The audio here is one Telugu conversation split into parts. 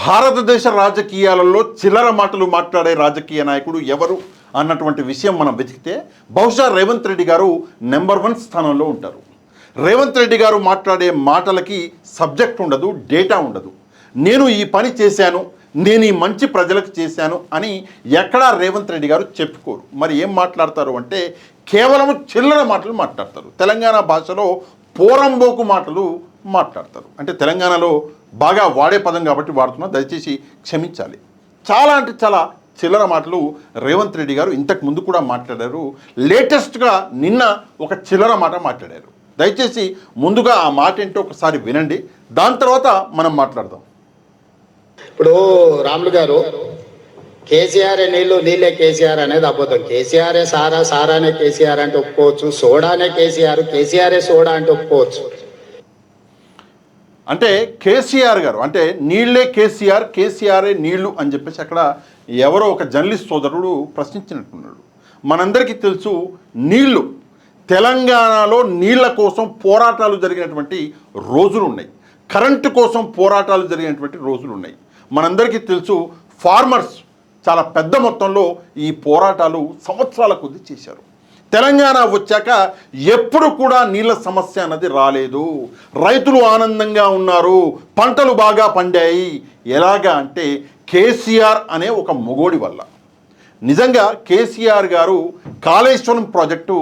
భారతదేశ రాజకీయాలలో చిల్లర మాటలు మాట్లాడే రాజకీయ నాయకుడు ఎవరు అన్నటువంటి విషయం మనం వెతికితే బహుశా రేవంత్ రెడ్డి గారు నెంబర్ 1 స్థానంలో ఉంటారు. రేవంత్ రెడ్డి గారు మాట్లాడే మాటలకి సబ్జెక్ట్ ఉండదు, డేటా ఉండదు. నేను ఈ పని చేశాను, నేను ఈ మంచి ప్రజలకు చేశాను అని ఎక్కడా రేవంత్ రెడ్డి గారు చెప్పుకోరు. మరి ఏం మాట్లాడతారు అంటే కేవలం చిల్లర మాటలు మాట్లాడతారు. తెలంగాణ భాషలో పోరంబోకు మాటలు మాట్లాడతారు. అంటే తెలంగాణలో బాగా వాడే పదం కాబట్టి వాడుతున్నా, దయచేసి క్షమించాలి. చాలా అంటే చాలా చిల్లర మాటలు రేవంత్ రెడ్డి గారు ఇంతకు ముందు కూడా మాట్లాడారు. లేటెస్ట్గా నిన్న ఒక చిల్లర మాట మాట్లాడారు. దయచేసి ముందుగా ఆ మాట ఏంటో ఒకసారి వినండి, దాని తర్వాత మనం మాట్లాడదాం. ఇప్పుడు రాములు గారు కేసీఆర్ నీళ్ళు నీళ్ళే కేసీఆర్ అనేది అబద్ధం. కేసీఆరే సారా, సారానే కేసీఆర్ అంటే ఒప్పుకోవచ్చు. సోడానే కేసీఆర్, కేసీఆరే సోడా అంటే ఒప్పుకోవచ్చు. అంటే కేసీఆర్ గారు అంటే నీళ్లే కేసీఆర్, కేసీఆరే నీళ్లు అని చెప్పేసి అక్కడ ఎవరో ఒక జర్నలిస్ట్ సోదరుడు ప్రశ్నించినట్టున్నాడు. మనందరికీ తెలుసు, నీళ్లు తెలంగాణలో నీళ్ల కోసం పోరాటాలు జరిగినటువంటి రోజులు ఉన్నాయి. కరెంటు కోసం పోరాటాలు జరిగినటువంటి రోజులు ఉన్నాయి. మనందరికీ తెలుసు, ఫార్మర్స్ చాలా పెద్ద మొత్తంలో ఈ పోరాటాలు సంవత్సరాల కొద్దీ చేశారు. తెలంగాణ వచ్చాక ఎప్పుడు కూడా నీళ్ళ సమస్య అన్నది రాలేదు. రైతులు ఆనందంగా ఉన్నారు, పంటలు బాగా పండాయి. ఎలాగా అంటే కేసీఆర్ అనే ఒక మొగోడి వల్ల. నిజంగా కేసీఆర్ గారు కాళేశ్వరం ప్రాజెక్టు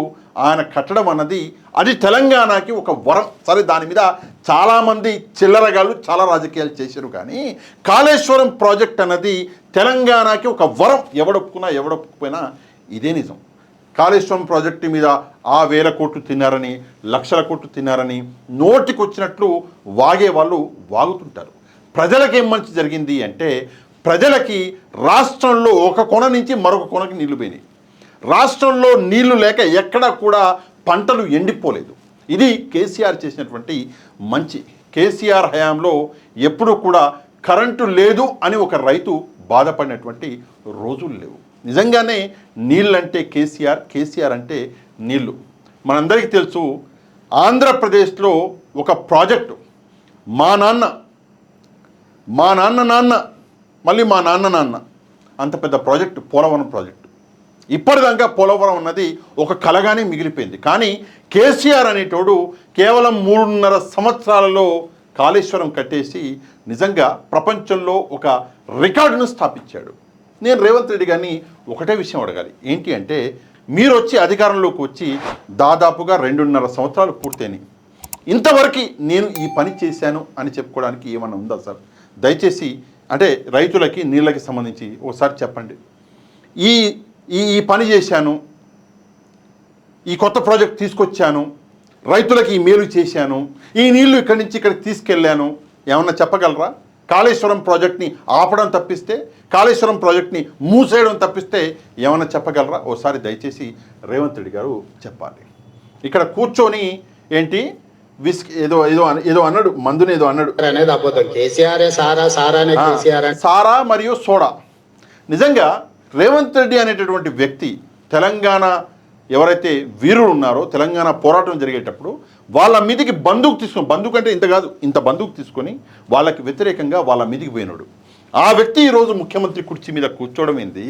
ఆయన కట్టడం అన్నది అది తెలంగాణకి ఒక వరం. సరే, దాని మీద చాలామంది చిల్లరగాళ్ళు చాలా రాజకీయాలు చేశారు, కానీ కాళేశ్వరం ప్రాజెక్ట్ అన్నది తెలంగాణకి ఒక వరం. ఎవడొప్పుకున్నా ఎవడొప్పుకుపోయినా ఇదే నిజం. కాళేశ్వరం ప్రాజెక్టు మీద 1000 కోట్లు తిన్నారని, లక్షల కోట్లు తిన్నారని నోటికొచ్చినట్లు వాగే వాళ్ళు వాగుతుంటారు. ప్రజలకేం మంచి జరిగింది అంటే ప్రజలకి రాష్ట్రంలో ఒక కొన నుంచి మరొక కొనకి నీళ్లు పోయినాయి. రాష్ట్రంలో నీళ్లు లేక ఎక్కడా కూడా పంటలు ఎండిపోలేదు. ఇది కేసీఆర్ చేసినటువంటి మంచి. కేసీఆర్ హయాంలో ఎప్పుడూ కూడా కరెంటు లేదు అని ఒక రైతు బాధపడినటువంటి రోజులు లేవు. నిజంగానే నీళ్ళంటే కేసీఆర్, కేసీఆర్ అంటే నీళ్ళు. మనందరికీ తెలుసు, ఆంధ్రప్రదేశ్లో ఒక ప్రాజెక్టు మా నాన్న మళ్ళీ మా నాన్న అంత పెద్ద ప్రాజెక్టు పోలవరం ప్రాజెక్టు. ఇప్పటిదాకా పోలవరం అన్నది ఒక కలగానే మిగిలిపోయింది. కానీ కేసీఆర్ అనేటోడు కేవలం 3.5 సంవత్సరాలలో కాళేశ్వరం కట్టేసి నిజంగా ప్రపంచంలో ఒక రికార్డును స్థాపించాడు. నేను రేవంత్ రెడ్డి గారిని ఒకటే విషయం అడగాలి. ఏంటి అంటే, మీరు వచ్చి అధికారంలోకి వచ్చి దాదాపుగా 2.5 సంవత్సరాలు పూర్తయినాయి. ఇంతవరకు నేను ఈ పని చేశాను అని చెప్పుకోవడానికి ఏమన్నా ఉందా సార్? దయచేసి అంటే రైతులకి నీళ్ళకి సంబంధించి ఒకసారి చెప్పండి. ఈ పని చేశాను, ఈ కొత్త ప్రాజెక్ట్ తీసుకొచ్చాను, రైతులకి ఈ మేలు చేశాను, ఈ నీళ్లు ఇక్కడి నుంచి ఇక్కడికి తీసుకెళ్ళాను, ఏమన్నా చెప్పగలరా? కాళేశ్వరం ప్రాజెక్ట్ని ఆపడం తప్పిస్తే, కాళేశ్వరం ప్రాజెక్ట్ని మూసేయడం తప్పిస్తే ఏమన్నా చెప్పగలరా? ఓసారి దయచేసి రేవంత్ రెడ్డి గారు చెప్పాలి. ఇక్కడ కూర్చొని ఏంటి ఏదో అన్నాడు, మందుని ఏదో అన్నాడు అనేది అబద్ధం. కేసీఆరే సారా, సారానే కేసీఆర్. సారా మరియు సోడా. నిజంగా రేవంత్ రెడ్డి అనేటటువంటి వ్యక్తి తెలంగాణ ఎవరైతే వీరులు ఉన్నారో, తెలంగాణ పోరాటం జరిగేటప్పుడు వాళ్ళ మీదికి బందూకు అంటే ఇంత కాదు, ఇంత బందూకు తీసుకొని వాళ్ళకి వ్యతిరేకంగా వాళ్ళ మీదికి పోయినాడు. ఆ వ్యక్తి ఈరోజు ముఖ్యమంత్రి కుర్చీ మీద కూర్చోవడం ఏంది?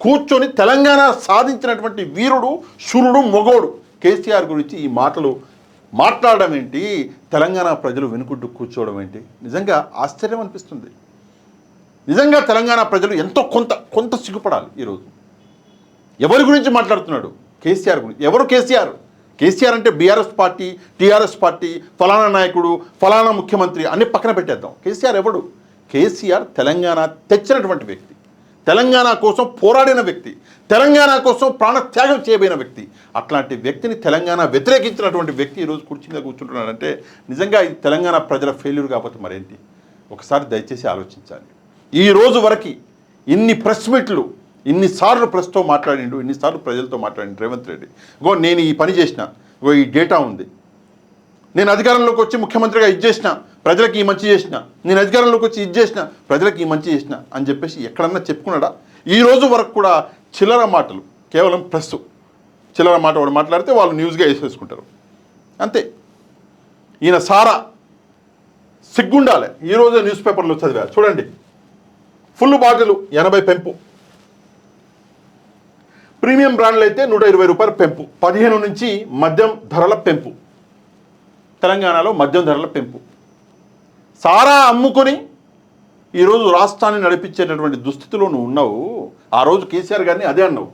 కూర్చొని తెలంగాణ సాధించినటువంటి వీరుడు, శూరుడు, మొగోడు కేసీఆర్ గురించి ఈ మాటలు మాట్లాడడం ఏంటి? తెలంగాణ ప్రజలు వెనుకుంటూ కూర్చోవడం ఏంటి? నిజంగా ఆశ్చర్యం అనిపిస్తుంది. నిజంగా తెలంగాణ ప్రజలు ఎంతో కొంత సిగ్గుపడాలి. ఈరోజు ఎవరి గురించి మాట్లాడుతున్నాడు? కేసీఆర్ గురించి. ఎవరు కేసీఆర్? కేసీఆర్ అంటే బీఆర్ఎస్ పార్టీ, టీఆర్ఎస్ పార్టీ, ఫలానా నాయకుడు, ఫలానా ముఖ్యమంత్రి అన్ని పక్కన పెట్టేద్దాం. కేసీఆర్ ఎవడు? కేసీఆర్ తెలంగాణ తెచ్చినటువంటి వ్యక్తి, తెలంగాణ కోసం పోరాడిన వ్యక్తి, తెలంగాణ కోసం ప్రాణత్యాగం చేయబోయిన వ్యక్తి. అట్లాంటి వ్యక్తిని తెలంగాణ వ్యతిరేకించినటువంటి వ్యక్తి ఈరోజు కుర్చీ మీద కూర్చుంటున్నాడంటే నిజంగా ఇది తెలంగాణ ప్రజల ఫెయిల్యూర్ కాకపోతే మరేంటి? ఒకసారి దయచేసి ఆలోచించాలి. ఈ రోజు వరకు ఇన్ని ప్రెస్ మీట్లు, ఇన్నిసార్లు ప్రెస్తో మాట్లాడిండు, ఇన్నిసార్లు ప్రజలతో మాట్లాడిండు రేవంత్ రెడ్డి. నేను ఈ పని చేసిన, ఈ డేటా ఉంది, నేను అధికారంలోకి వచ్చి ముఖ్యమంత్రిగా ఇది చేసిన, ప్రజలకు ఈ మంచి చేసిన, నేను అధికారంలోకి వచ్చి ఇది చేసిన, ప్రజలకు ఈ మంచి చేసిన అని చెప్పేసి ఎక్కడన్నా చెప్పుకున్నాడా? ఈ రోజు వరకు కూడా చిల్లర మాటలు, కేవలం ప్రెస్ చిల్లర మాట వాడు మాట్లాడితే వాళ్ళు న్యూస్గా వేసేసుకుంటారు అంతే. ఈయన సారా సిగ్గుండాలి. ఈరోజే న్యూస్ పేపర్లో చదివా, చూడండి ఫుల్ బాటిల్ 80 పెంపు, ప్రీమియం బ్రాండ్లు అయితే 120 రూపాయల పెంపు, 15 నుంచి మద్యం ధరల పెంపు. తెలంగాణలో మద్యం ధరల పెంపు. సారా అమ్ముకొని ఈరోజు రాష్ట్రాన్ని నడిపించేటటువంటి దుస్థితిలో నువ్వు ఉన్నావు. ఆ రోజు కేసీఆర్ గారిని అదే అన్నావు.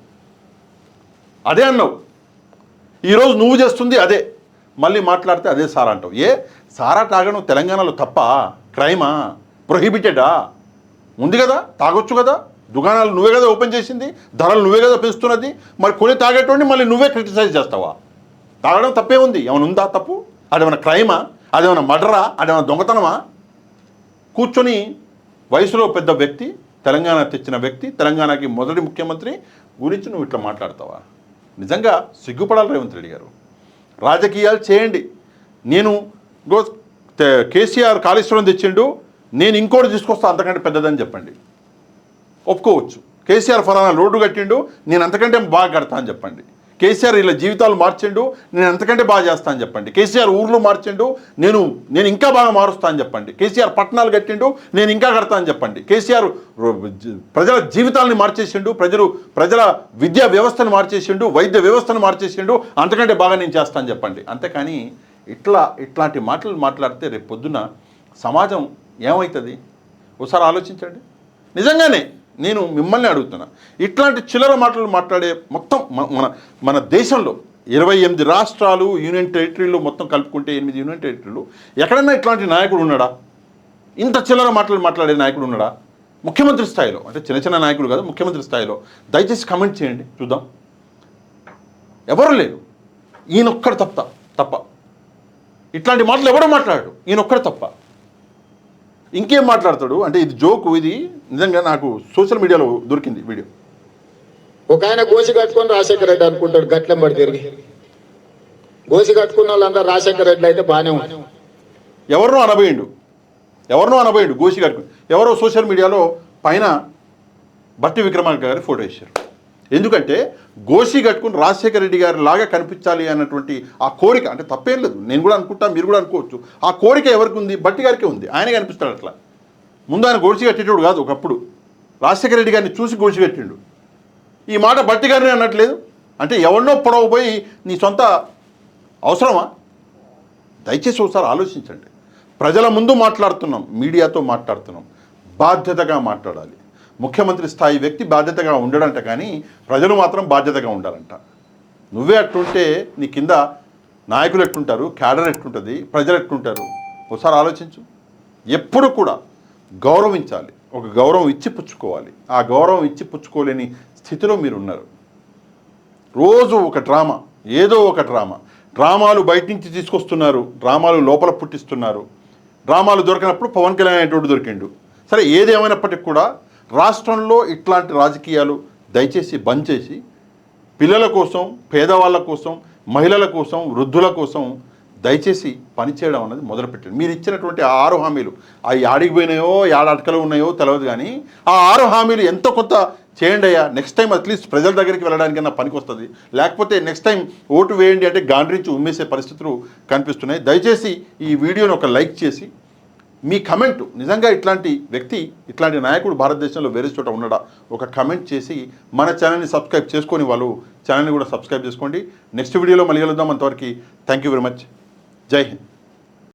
ఈరోజు నువ్వు చేస్తుంది అదే. మళ్ళీ మాట్లాడితే అదే సారా అంటావు. సారా తాగడం తెలంగాణలో తప్ప, క్రైమా, ప్రొహిబిటెడా? ఉంది కదా, తాగొచ్చు కదా, దుకాణాలు నువ్వే కదా ఓపెన్ చేసింది, ధరలు నువ్వే కదా పెంచుతున్నది. మరి కొని తాగేటువంటి మళ్ళీ నువ్వే క్రిటిసైజ్ చేస్తావా? తాగడం తప్పే ఉంది, ఏమైనా ఉందా తప్పు? అదేమైనా క్రైమా, అదేమైనా మర్డరా, అదేమైనా దొంగతనమా? కూర్చొని వయసులో పెద్ద వ్యక్తి, తెలంగాణ తెచ్చిన వ్యక్తి, తెలంగాణకి మొదటి ముఖ్యమంత్రి గురించి నువ్వు ఇట్లా మాట్లాడతావా? నిజంగా సిగ్గుపడాలి రేవంత్ రెడ్డి గారు. రాజకీయాలు చేయండి. నేను కేసీఆర్ కాళేశ్వరం తెచ్చిండు, నేను ఇంకోటి తీసుకొస్తా అంతకంటే పెద్దదని చెప్పండి, ఒప్పుకోవచ్చు. కేసీఆర్ ఫలానా రోడ్డు కట్టిండు, నేను అంతకంటే బాగా కడతా అని చెప్పండి. కేసీఆర్ ఇలా జీవితాలు మార్చిండు, నేను అంతకంటే బాగా చేస్తా అని చెప్పండి. కేసీఆర్ ఊర్లు మార్చిండు, నేను ఇంకా బాగా మారుస్తా అని చెప్పండి. కేసీఆర్ పట్టణాలు కట్టిండు, నేను ఇంకా కడతా అని చెప్పండి. కేసీఆర్ ప్రజల జీవితాలని మార్చేసిండు, ప్రజల విద్యా వ్యవస్థను మార్చేసిండు, వైద్య వ్యవస్థను మార్చేసిండు, అంతకంటే బాగా నేను చేస్తా అని చెప్పండి. అంతేకాని ఇట్లాంటి మాటలు మాట్లాడితే రేపు పొద్దున సమాజం ఏమవుతుంది? ఒకసారి ఆలోచించండి. నిజంగానే నేను మిమ్మల్ని అడుగుతున్నా, ఇట్లాంటి చిల్లర మాటలు మాట్లాడే మొత్తం మన దేశంలో 28 రాష్ట్రాలు, యూనియన్ టెరిటరీలు మొత్తం కలుపుకుంటే 8 యూనియన్ టెరిటరీలు, ఎక్కడన్నా ఇట్లాంటి నాయకుడు ఉన్నాడా? ఇంత చిల్లర మాటలు మాట్లాడే నాయకుడు ఉన్నాడా? ముఖ్యమంత్రి స్థాయిలో, అంటే చిన్న చిన్న నాయకుడు కాదు, ముఖ్యమంత్రి స్థాయిలో దయచేసి కమెంట్ చేయండి, చూద్దాం. ఎవరు లేరు. ఈయనొక్కడు తప్ప ఇట్లాంటి మాటలు ఎవడో మాట్లాడాడు, ఈయనొక్కడు తప్ప. ఇంకేం మాట్లాడతాడు అంటే ఇది జోకు. ఇది నిజంగా నాకు సోషల్ మీడియాలో దొరికింది వీడియో. ఒక ఆయన గోసి కట్టుకొని రాజశేఖర రెడ్డి అనుకుంటాడు, గట్లెంబడి తిరిగి. గోసి కట్టుకున్న వాళ్ళందరూ రాజశేఖర రెడ్డి అయితే బాగానే ఉంది. ఎవరినో అనబోయిండు గోసి కట్టుకుని. ఎవరో సోషల్ మీడియాలో పైన బట్టి విక్రమార్క గారి ఫోటో వేశారు. ఎందుకంటే గోసి కట్టుకుని రాజశేఖర రెడ్డి గారి లాగా కనిపించాలి అన్నటువంటి ఆ కోరిక, అంటే తప్పేం లేదు, నేను కూడా అనుకుంటా, మీరు కూడా అనుకోవచ్చు. ఆ కోరిక ఎవరికి ఉంది? బట్టి గారికి ఉంది. ఆయన కనిపిస్తాడు అట్లా. ముందు ఆయన గోసి కట్టేటోడు కాదు, ఒకప్పుడు రాజశేఖర రెడ్డి గారిని చూసి గోసి కట్టిండు. ఈ మాట బట్టి గారిని అనట్లేదు. అంటే ఎవరినో పొడవపోయి నీ సొంత అవసరమా? దయచేసి ఒకసారి ఆలోచించండి. ప్రజల ముందు మాట్లాడుతున్నాం, మీడియాతో మాట్లాడుతున్నాం, బాధ్యతగా మాట్లాడాలి. ముఖ్యమంత్రి స్థాయి వ్యక్తి బాధ్యతగా ఉండడంట, కానీ ప్రజలు మాత్రం బాధ్యతగా ఉండాలంట. నువ్వే అట్టుంటే నీ కింద నాయకులు ఎట్టుంటారు, క్యాడర్ ఎట్టుంటుంది, ప్రజలు ఎట్టుంటారు? ఒకసారి ఆలోచించు. ఎప్పుడు కూడా గౌరవించాలి, ఒక గౌరవం ఇచ్చి పుచ్చుకోవాలి. ఆ గౌరవం ఇచ్చి పుచ్చుకోలేని స్థితిలో మీరు ఉన్నారు. రోజు ఒక డ్రామా, ఏదో ఒక డ్రామాలు బయట నుంచి తీసుకొస్తున్నారు, డ్రామాలు లోపల పుట్టిస్తున్నారు. డ్రామాలు దొరికినప్పుడు పవన్ కళ్యాణ్ అనేటోడు దొరికిండు. సరే, ఏదేమైనప్పటికీ కూడా రాష్ట్రంలో ఇట్లాంటి రాజకీయాలు దయచేసి బంద్ చేసి పిల్లల కోసం, పేదవాళ్ళ కోసం, మహిళల కోసం, వృద్ధుల కోసం దయచేసి పనిచేయడం అనేది మొదలుపెట్టండి. మీరు ఇచ్చినటువంటి ఆ 6 హామీలు అవి ఆడికి పోయినాయో, అటకలు ఉన్నాయో తెలియదు, కానీ ఆ 6 హామీలు ఎంతో కొంత చేయండి అయ్యా. నెక్స్ట్ టైం అట్లీస్ట్ ప్రజల దగ్గరికి వెళ్ళడానికన్నా పనికి వస్తుంది. లేకపోతే నెక్స్ట్ టైం ఓటు వేయండి అంటే గాండ్రించి ఉమ్మేసే పరిస్థితులు కనిపిస్తున్నాయి. దయచేసి ఈ వీడియోని ఒక లైక్ చేసి మీ కమెంటు, నిజంగా ఇట్లాంటి వ్యక్తి, ఇట్లాంటి నాయకుడు భారతదేశంలో వేరే చోట ఉన్నాడా, ఒక కమెంట్ చేసి మన ఛానల్ని సబ్స్క్రైబ్ చేసుకొని వాళ్ళు ఛానల్ని కూడా సబ్స్క్రైబ్ చేసుకోండి. నెక్స్ట్ వీడియోలో మళ్ళీ కలుద్దాం. అంతవరకు థ్యాంక్ యూ వెరీ మచ్. జై హింద్.